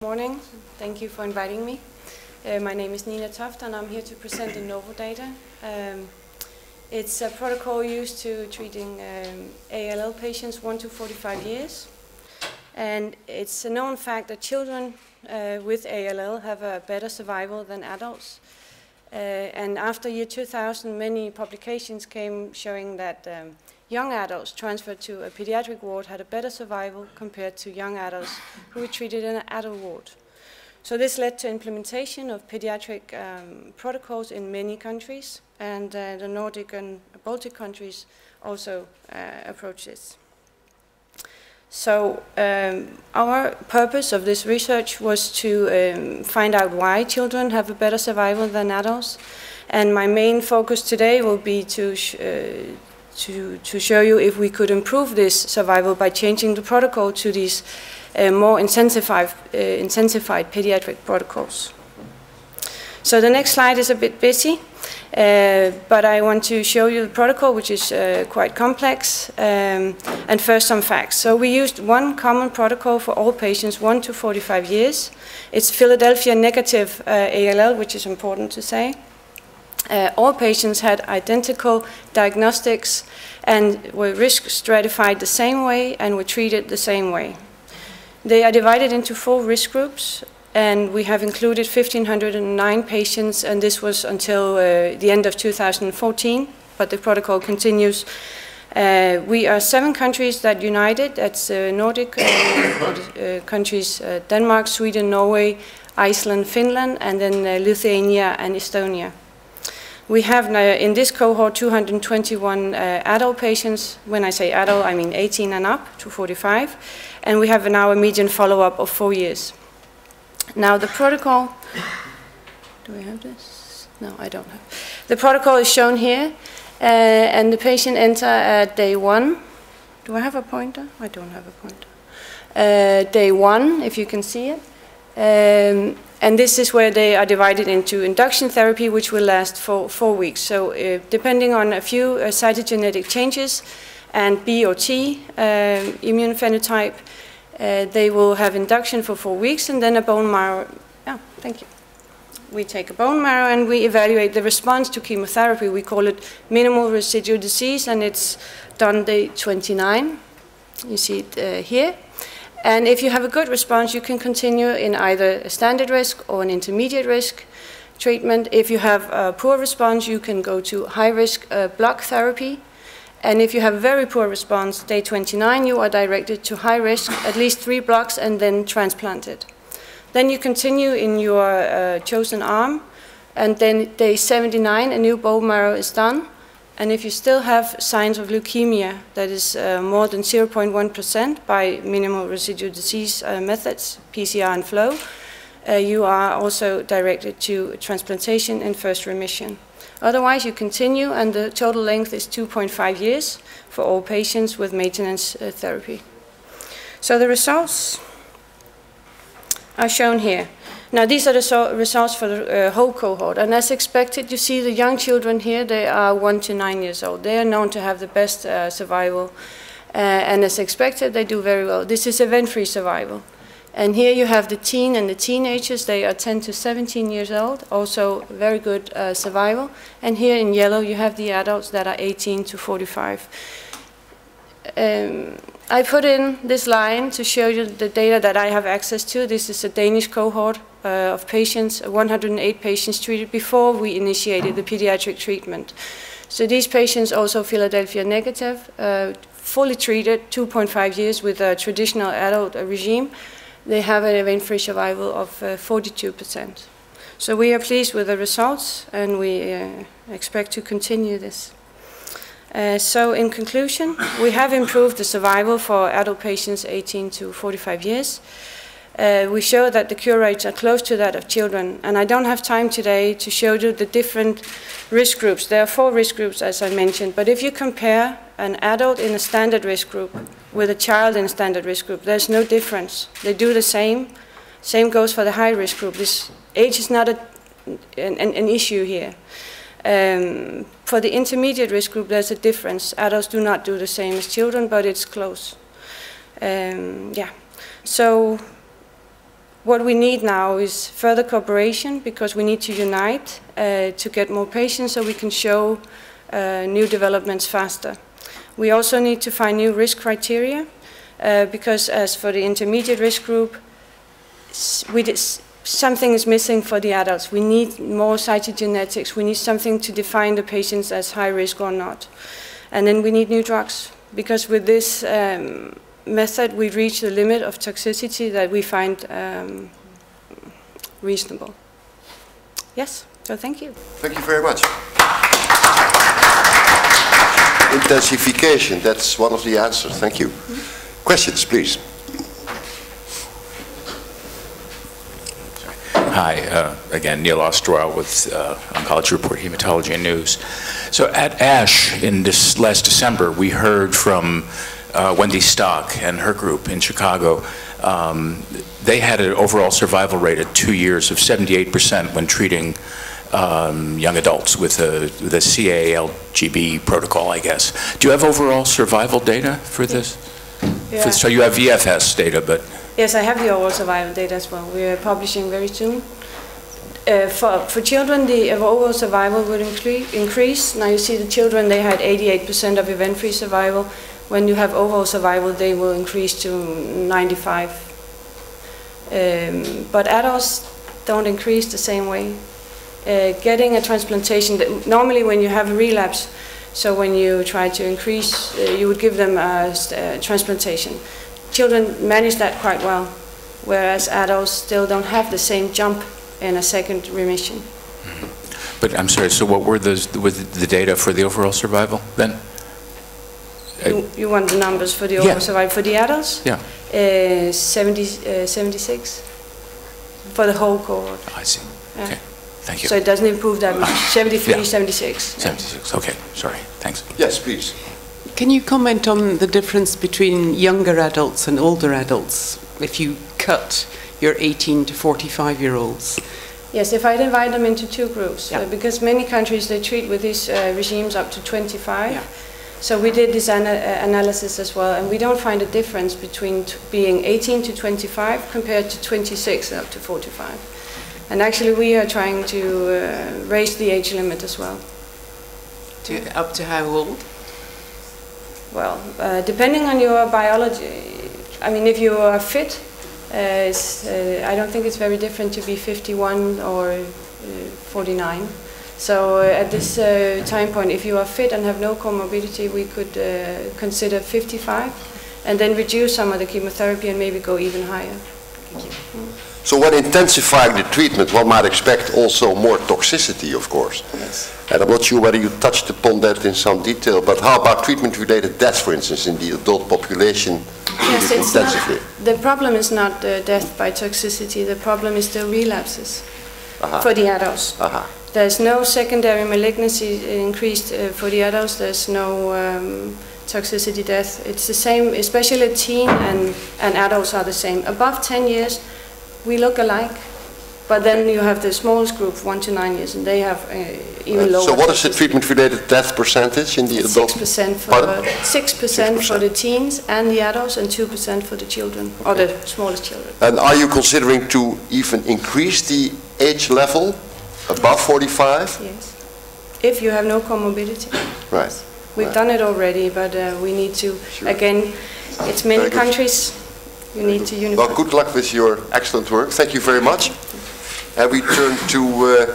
Morning. Thank you for inviting me. My name is Toft and I'm here to present the NOVO data. It's a protocol used to treating ALL patients 1 to 45 years. And it's a known fact that children with ALL have a better survival than adults. And after year 2000, many publications came showing that young adults transferred to a pediatric ward had a better survival compared to young adults who were treated in an adult ward. So this led to implementation of pediatric protocols in many countries, and the Nordic and Baltic countries also approach this. So our purpose of this research was to find out why children have a better survival than adults, and my main focus today will be to show you if we could improve this survival by changing the protocol to these more intensified pediatric protocols. So the next slide is a bit busy, but I want to show you the protocol, which is quite complex. And first, some facts. So we used one common protocol for all patients 1 to 45 years. It's Philadelphia negative ALL, which is important to say. All patients had identical diagnostics and were risk stratified the same way and were treated the same way. They are divided into 4 risk groups, and we have included 1,509 patients, and this was until the end of 2014, but the protocol continues. We are 7 countries that united. That's Nordic countries, Denmark, Sweden, Norway, Iceland, Finland, and then Lithuania and Estonia. We have in this cohort 221 adult patients. When I say adult, I mean 18 and up to 45. And we have now a median follow-up of 4 years. Now the protocol, do we have this? No, I don't have. The protocol is shown here, and the patient enter at day 1. Do I have a pointer? I don't have a pointer. Day 1, if you can see it. And this is where they are divided into induction therapy, which will last for 4 weeks. So depending on a few cytogenetic changes and B or T immune phenotype, they will have induction for 4 weeks, and then a bone marrow. Oh, thank you. We take a bone marrow and we evaluate the response to chemotherapy. We call it minimal residual disease, and it's done day 29. You see it here. And if you have a good response, you can continue in either a standard risk or an intermediate risk treatment. If you have a poor response, you can go to high-risk block therapy. And if you have very poor response, day 29, you are directed to high risk, at least 3 blocks, and then transplanted. Then you continue in your chosen arm, and then day 79, a new bone marrow is done. And if you still have signs of leukemia, that is more than 0.1% by minimal residual disease methods, PCR and flow, you are also directed to transplantation in first remission. Otherwise, you continue, and the total length is 2.5 years for all patients with maintenance therapy. So the results are shown here. Now, these are the results for the whole cohort. And as expected, you see the young children here, they are 1 to 9 years old. They are known to have the best survival. And as expected, they do very well. This is event-free survival. And here you have the teen and the teenagers. They are 10 to 17 years old, also very good survival. And here in yellow, you have the adults that are 18 to 45. I put in this line to show you the data that I have access to. This is a Danish cohort of patients, 108 patients treated before we initiated the pediatric treatment. So these patients also Philadelphia negative, fully treated, 2.5 years with a traditional adult regime. They have an event-free survival of 42%. So we are pleased with the results, and we expect to continue this. So in conclusion, we have improved the survival for adult patients 18 to 45 years. We show that the cure rates are close to that of children, and I don't have time today to show you the different risk groups. There are 4 risk groups, as I mentioned, but if you compare an adult in a standard risk group with a child in a standard risk group, there's no difference. They do the same. Same goes for the high risk group. This age is not an issue here. For the intermediate risk group, there's a difference. Adults do not do the same as children, but it's close. Yeah. So what we need now is further cooperation, because we need to unite to get more patients so we can show new developments faster. We also need to find new risk criteria, because as for the intermediate risk group, something is missing for the adults. We need more cytogenetics. We need something to define the patients as high risk or not. And then we need new drugs, because with this method we reach the limit of toxicity that we find reasonable. Yes, so thank you. Thank you very much. Intensification, that's one of the answers. Thank you. Questions, please. Hi, again, Neil Osterwald with Oncology Report, Hematology and News. So at ASH in this last December, we heard from Wendy Stock and her group in Chicago. They had an overall survival rate at 2 years of 78% when treating young adults with the CA-LGB protocol, I guess. Do you have overall survival data for this? Yeah. So you have VFS data, but... Yes, I have the overall survival data as well. We are publishing very soon. For children, the overall survival would increase. Now you see the children, they had 88% of event-free survival. When you have overall survival, they will increase to 95. But adults don't increase the same way. Getting a transplantation, normally when you have a relapse, so when you try to increase, you would give them a transplantation. Children manage that quite well, whereas adults still don't have the same jump in a second remission. Mm-hmm. But I'm sorry, so what were the data for the overall survival then? You want the numbers for the overall survival for the adults? Yeah. 76 for the whole cohort. Oh, I see. Yeah. Okay, thank you. So it doesn't improve that much. 73, yeah. 76. 76, okay, sorry, thanks. Yes, please. Can you comment on the difference between younger adults and older adults if you cut your 18 to 45-year-olds? Yes, if I divide them into two groups, yeah. Because many countries they treat with these regimes up to 25. Yeah. So we did this analysis as well, and we don't find a difference between being 18 to 25 compared to 26 up to 45. And actually we are trying to raise the age limit as well. Up to how old? Well, depending on your biology, I mean, if you are fit, I don't think it's very different to be 51 or 49. So at this time point, if you are fit and have no comorbidity, we could consider 55 and then reduce some of the chemotherapy and maybe go even higher. Thank you. So when intensifying the treatment, one might expect also more toxicity, of course. Yes. And I'm not sure whether you touched upon that in some detail, but how about treatment-related deaths, for instance, in the adult population? Yes, it's not, the problem is not death by toxicity, the problem is the relapses for the adults. There's no secondary malignancy increased for the adults, there's no toxicity death. It's the same, especially teen and adults are the same. Above 10 years, we look alike, but then you have the smallest group, 1 to 9 years, and they have even lower. So what is the treatment-related death percentage in the adult? 6% for the teens and the adults, and 2% for the children, or the smallest children. And are you considering to even increase the age level above 45? Yes, if you have no comorbidity. Right. We've done it already, but we need to, again, it's many countries. You need to unify. Well, good luck with your excellent work. Thank you very much. And we turn to